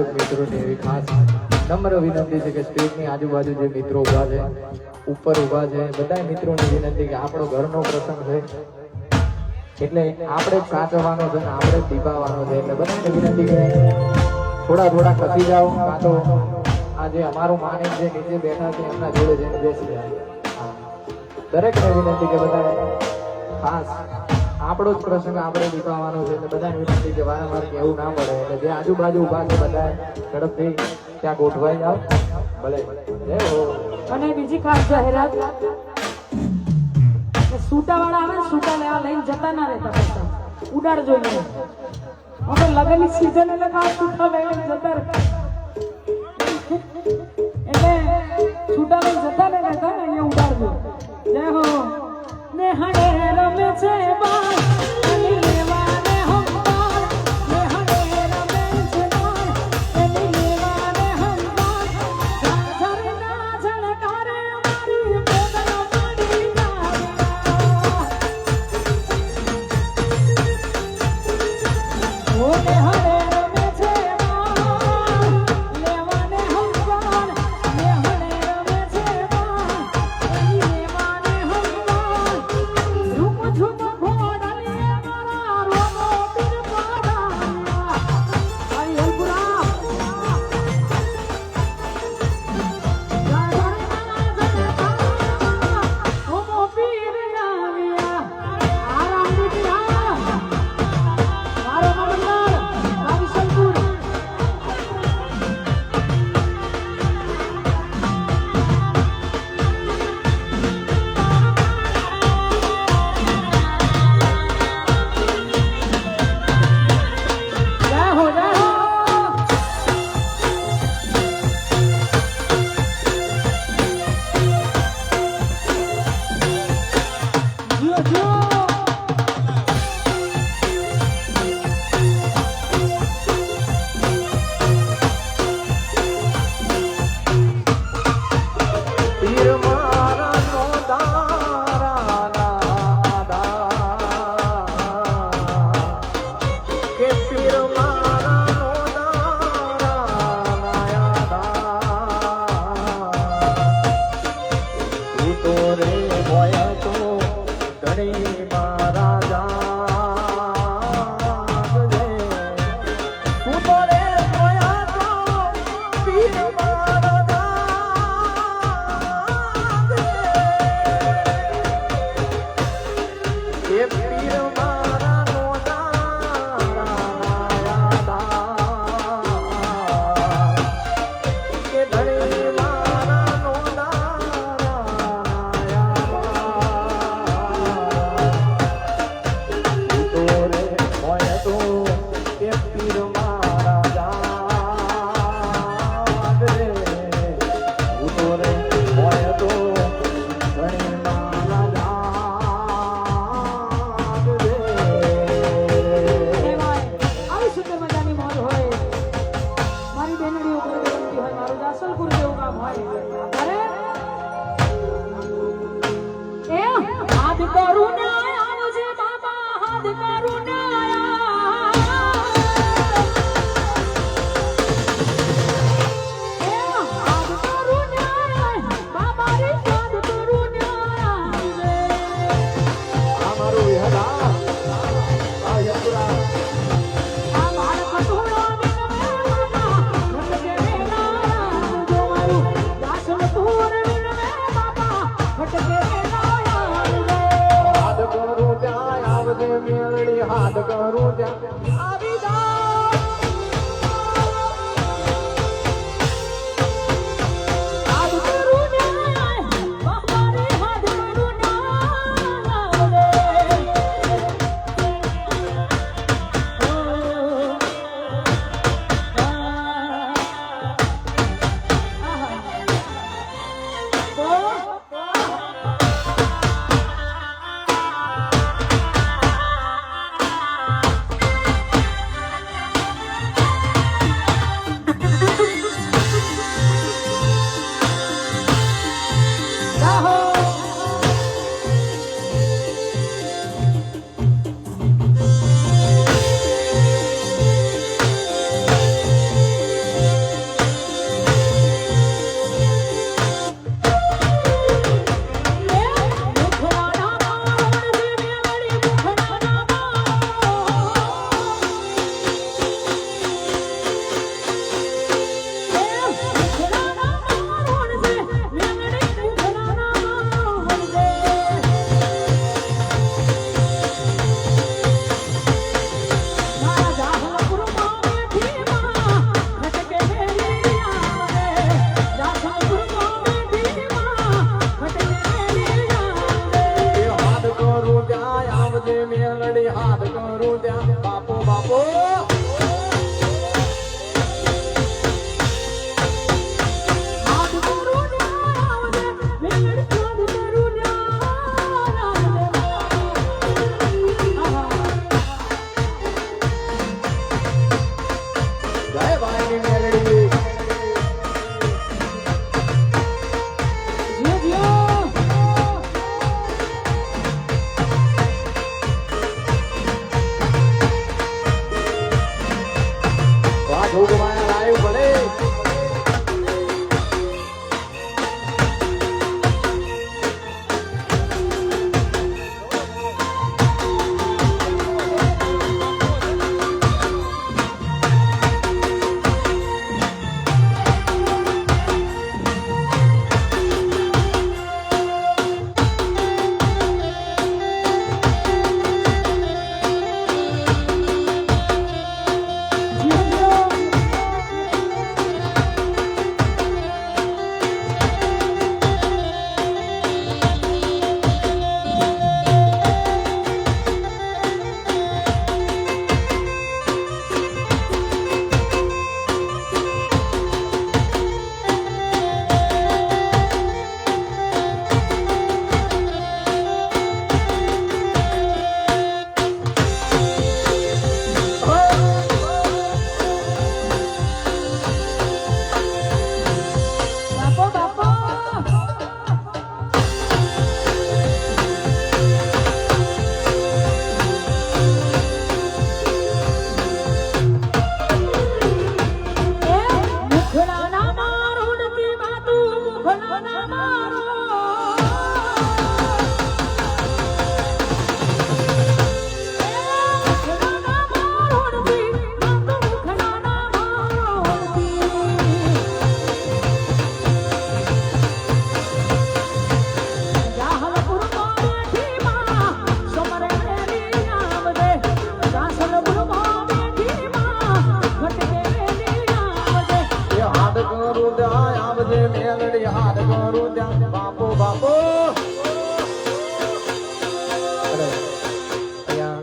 આયોજક મિત્રોને એવી ખાસ નમ્ર વિનંતી છે કે સ્ટેજની આજુબાજુ જે મિત્રો ઊભા છે, ઉપર ઊભા છે, બધા મિત્રોને વિનંતી કે આપણો ઘરનો પ્રસંગ છે એટલે આપણે જ સાચવવાનો છે ને આપણે જ દીપાવવાનો છે એટલે બધાને વિનંતી કે થોડા ખસી જાઓ, કાં તો આ જે અમારું માને જે નીચે બેઠા છે એમના જોડે જઈને બેસી જાય. દરેકને વિનંતી કે બધા ખાસ આપણો જ પ્રસંગ આપણે દીપાવવાનો છે એટલે બધાને વિનંતી કે વારંવાર કેવું ના પડે એટલે જે આજુબાજુ ઊભા છે બધા ઝડપથી ત્યાં ગોઠવાઈ જાઓ. ભલે જય હો. અને બીજી ખાસ જાહેરાત, સૂટા વાળા આવે ને સૂટા લેવા લઈને જતા ના રહેતા પૈસા ઉડાડજો ને. હવે લગનની સીઝન એટલે ખાસ સૂટા લઈને જતા રહે એટલે સૂટા લઈને જતા ને રહેતા અહીંયા ઉડાડજો. જય હો. ને હડે રમે છે બાળ અને લેવાને હંબાળ, ને હડે રમે છે બાળ અને લેવાને હંબાળ, ઝરના ઝણકારે મારી મોગલ પડી જાય. ઓ ને હડે રમે છે બાળ લેવાને હંબાળ, ને હડે રમે છે બાળ અને લેવાને હંબાળ, ઝુમ ઝુમ ઘોડલે મારા રોમો પીર પાડા. આઈ હલપુરા રોમો પીર આવ્યા. આરામ દીકરા મારો મગનલાલ રાવિશલપુર. જય હો જય હો. જીઓ જીઓ. પીર મારા નો દારા દાદા કે પીર મારા નો દારા તું તો રે હોય તો ધણી મારા જાગજે, તું તો રે હોય તો પીર મારા એ પીર મારા નો દારા કે ધણી મારા નો તો રે હોય તો કે પીર મારા જાગજે, તો રે હોય તો ધણી મારા જાગજે. આવી સુંદર મજાની મોજ હોય, મારી બેનડીઓ ઉપર બેનતી હોય, મારું દાસલપુર જેવું કામ હોય. અરે એ હાથ કરું ને આવજે બાબા, હાથ કરું ને હાથ કરું ને બાબા રે, હાથ કરું ને આ મારું વિહલા આ યપુરા આ બાળક ટોળો વિનમે બાબા ભટકે ના જો મારું દાસલપુર વિનમે બાબા ભટકે ના હાથ કરું ત્યાં આવજે મેળડી, હાથ કરું ત્યાં આવી જા. હાથ કરું ને બાબા રે, હાથ કરું ને આવજે મેલડી હાથ કરું ત્યાં બાપો બાપો હાથ કરું ત્યાં આવજે મેલડી હાથ કરું ત્યાં આવજે જય ભાઈની મેલડી જીઓ જીઓ વાહ જોગમાયા લાઈવ ભલે જીઓ જીઓ બાપો બાપો એ મુખડાના મારો ઉડતી માતું મુખડાના મારો મુખડાના મારો ઉડતી માતું મુખડાના મારો ઉડતી જાહલપુરમાં બેઠી માં સમરે વેલી આવજે જાહલપુરમાં બેઠી માં ઘટકે વેલી આવજે એ હાથ કરું ત્યાં આવજે મેલડી હાથ કરું ત્યાં બાપો બાપો અરે, અહીંયા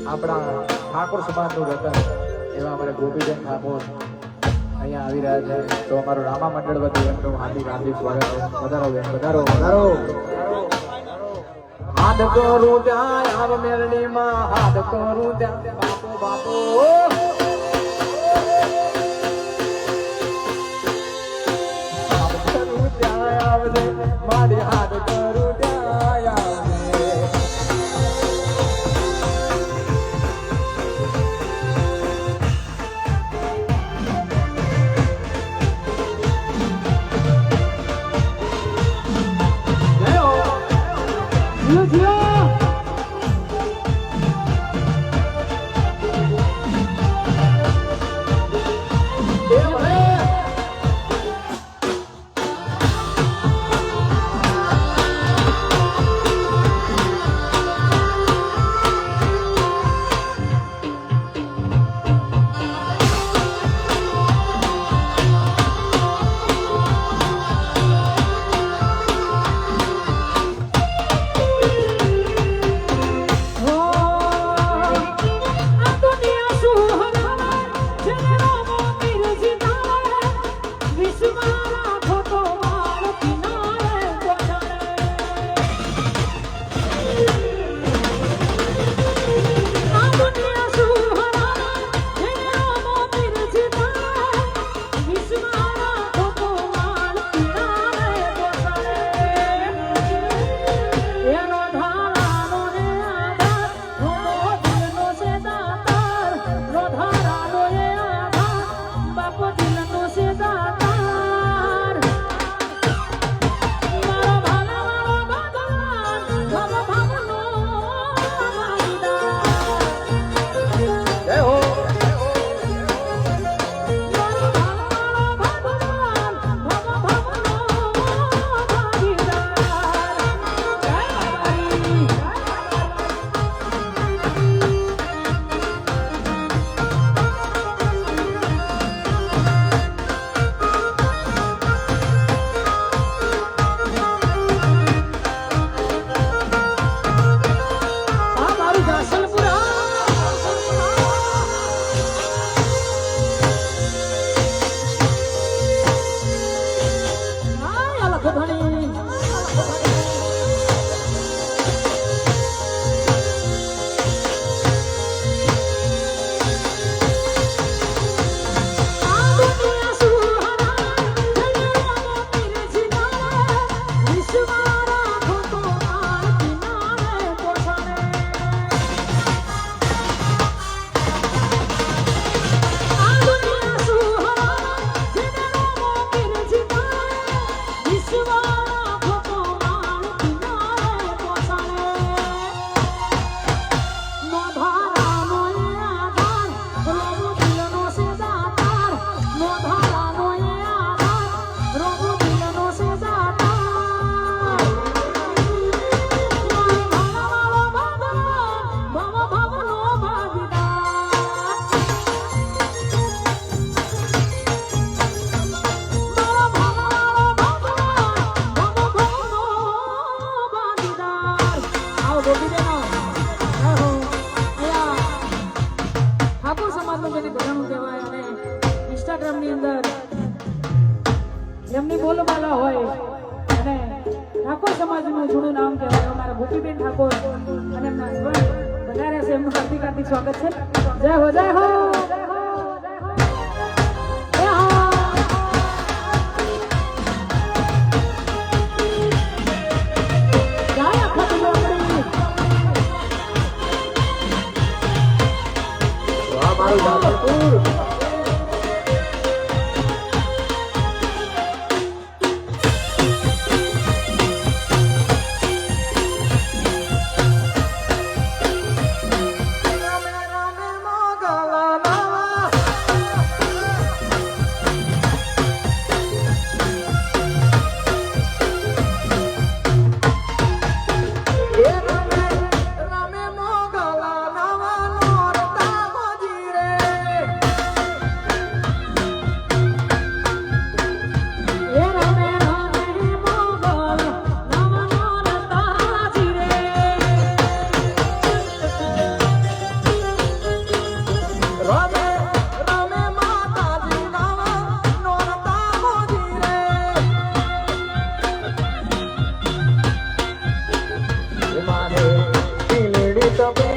આપણા ઠાકોર સમાજનું રતન એવા અમારે ગોપીબેન ઠાકોર અહીંયા આવી રહ્યા છે તો અમારું રામા મંડળ વતી એમનું હાર્દિક હાર્દિક સ્વાગત છે વધારો બેન વધારો વધારો હાથ કરું ત્યાં આવ મેલડીમાં હાથ કરું ત્યાં બાપો બાપો હાથ કરું ત્યાં આવજે મારી હાથ કરું ત્યાં આવજે જય હો જીઓ જીઓ એ ભલે જ્યોતિબેન ઠાકોર અને એમના હસબન્ડ વધારે છે એમનું હાર્દિક સ્વાગત છે. જય હો જય હો.